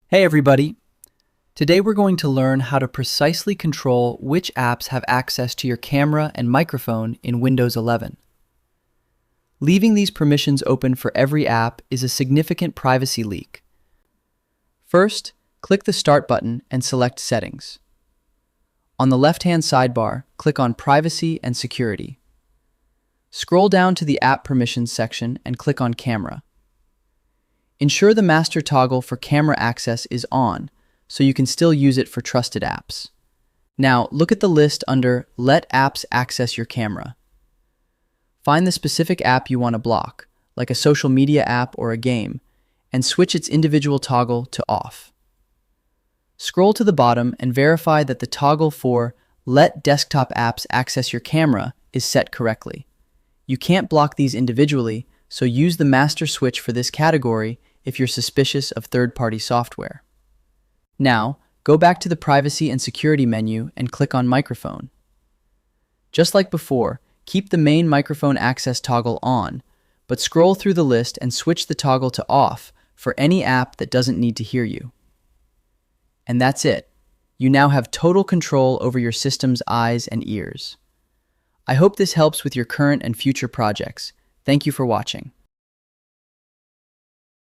Hey everybody! Today we're going to learn how to precisely control which apps have access to your camera and microphone in Windows 11. Leaving these permissions open for every app is a significant privacy leak. First, click the Start button and select Settings. On the left-hand sidebar, click on Privacy and Security. Scroll down to the App Permissions section and click on Camera. Ensure the master toggle for camera access is on, so you can still use it for trusted apps. Now, look at the list under Let Apps Access Your Camera. Find the specific app you want to block, like a social media app or a game, and switch its individual toggle to off. Scroll to the bottom and verify that the toggle for Let Desktop Apps Access Your Camera is set correctly. You can't block these individually, so use the master switch for this category if you're suspicious of third-party software. Now, go back to the Privacy and Security menu and click on Microphone. Just like before, keep the main microphone access toggle on, but scroll through the list and switch the toggle to off for any app that doesn't need to hear you. And that's it. You now have total control over your system's eyes and ears. I hope this helps with your current and future projects. Thank you for watching.